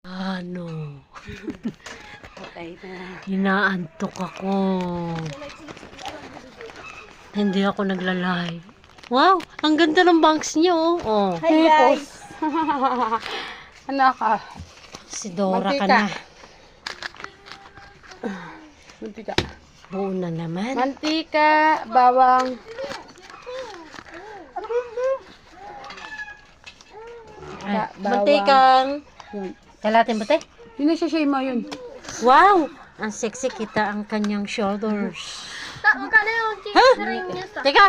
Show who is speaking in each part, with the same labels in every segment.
Speaker 1: Ano?
Speaker 2: Okay na.
Speaker 1: Inaantok ako. Hindi ako naglalay. Wow! Ang ganda ng bangs niyo. Oh.
Speaker 2: Hi guys! Ano ka?
Speaker 1: Si Dora ka
Speaker 2: Mantika.
Speaker 1: na.
Speaker 2: Mantika.
Speaker 1: Buo na naman.
Speaker 2: Mantika, bawang.
Speaker 1: Ay,
Speaker 2: bawang.
Speaker 1: mantikang.
Speaker 2: Yun.
Speaker 1: Kalatin ba te?
Speaker 2: Yun na siya mo yun.
Speaker 1: Wow! Ang sexy kita ang kanyang shoulders.
Speaker 3: Magkano yung
Speaker 1: Ha?
Speaker 3: ring niya sa?
Speaker 1: Teka!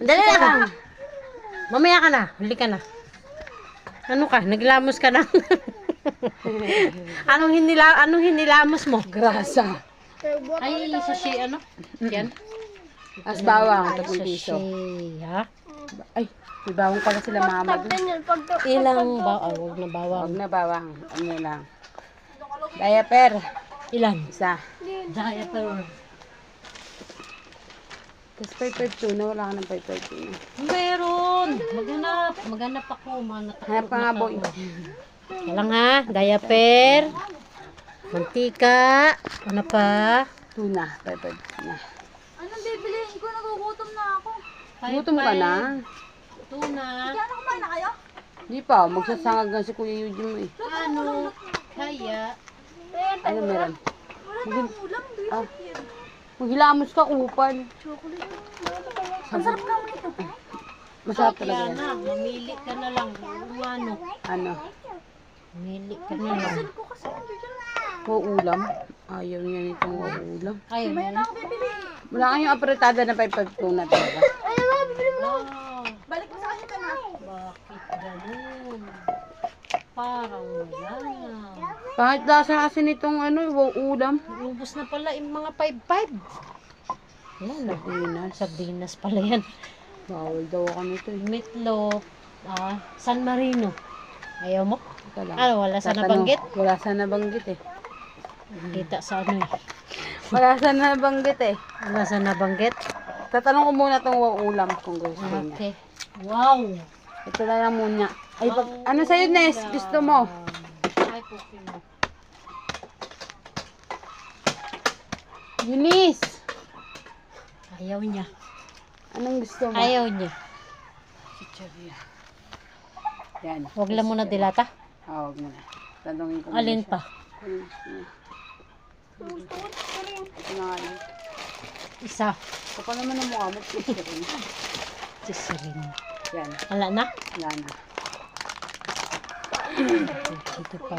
Speaker 1: Dali na! Mamaya ka na. Huli ka na. Ano ka? Naglamos ka na? anong hinilamos mo?
Speaker 2: Grasa.
Speaker 1: Ay, sashi ano? Yan?
Speaker 2: As bawang,
Speaker 1: Ay,
Speaker 2: tagong piso.
Speaker 1: sashi, ha?
Speaker 2: Ay, may bawang pala sila mama doon.
Speaker 1: Ilang ba? Huwag na bawang.
Speaker 2: Huwag na bawang. Ano lang. Diaper.
Speaker 1: Ilan?
Speaker 2: Isa.
Speaker 1: Diaper.
Speaker 2: Tapos pay tuna. Wala ka ng pay tuna.
Speaker 1: Meron. Maghanap. Maghanap ako.
Speaker 2: Hanap ka nga, boy.
Speaker 1: Kailang ha. Diaper. Mantika. Ano pa?
Speaker 2: Tuna. Pay tuna.
Speaker 3: Anong bibiliin ko? Nagugutom na ako.
Speaker 2: Gutom ka na?
Speaker 1: Tuna.
Speaker 3: Kaya kumain na kayo?
Speaker 2: Di pa. Magsasangag na si Kuya Eugene mo eh.
Speaker 1: Ano? Kaya.
Speaker 2: Ano meron?
Speaker 3: Wala tayong ulam.
Speaker 2: Ah. Maghilamos ka, kupal.
Speaker 3: Chocolate. Ang sarap naman ito.
Speaker 2: Masarap talaga
Speaker 1: Kaya
Speaker 2: yan.
Speaker 1: na. Mamili ka na lang. Kung ano.
Speaker 2: Ano?
Speaker 1: Mamili ka na lang.
Speaker 3: Ko kasi nandiyan.
Speaker 2: Ulam. Ayaw niya nitong ulam.
Speaker 1: Ayaw mo na.
Speaker 3: Ako bibili.
Speaker 2: Wala kayong apretada na pay tuna talaga.
Speaker 3: Ay, mga bibili mo.
Speaker 1: Wow.
Speaker 3: Balik mo sa akin ka na.
Speaker 1: Bakit ganun? Parang wala na.
Speaker 2: Kahit lasa kasi nitong ulam.
Speaker 1: Ubus na pala yung mga 5-5. Wala na.
Speaker 2: Sardinas.
Speaker 1: Sardinas pala yan.
Speaker 2: Bawal daw ako nito eh.
Speaker 1: Meatloaf. San Marino. Ayaw mo?
Speaker 2: Teka lang.
Speaker 1: Ano, wala sa
Speaker 2: Tatanong.
Speaker 1: nabanggit?
Speaker 2: Wala sa nabanggit eh.
Speaker 1: Kita sa ano eh.
Speaker 2: Wala sa nabanggit eh.
Speaker 1: Wala sa nabanggit?
Speaker 2: Tatanong ko muna tong ulam kung gusto niya.
Speaker 1: Okay. Wow!
Speaker 2: Ito na lang muna. Ay, ano sa'yo, Nes? Gusto mo?
Speaker 1: Ay, puti mo.
Speaker 2: Eunice!
Speaker 1: Ayaw niya.
Speaker 2: Anong gusto mo?
Speaker 1: Ayaw niya.
Speaker 2: Chicharia. Yan.
Speaker 1: Huwag lang muna dilata.
Speaker 2: Huwag mo na. Tanungin ko muna
Speaker 1: Alin
Speaker 2: siya.
Speaker 1: pa?
Speaker 2: Anong gusto niya? Ito na nga yun.
Speaker 1: Isa.
Speaker 2: Kapag naman ang mukha mo, chicharia.
Speaker 1: Sisarin.
Speaker 2: Yan.
Speaker 1: Wala na?
Speaker 2: Wala na.
Speaker 1: Ito pa.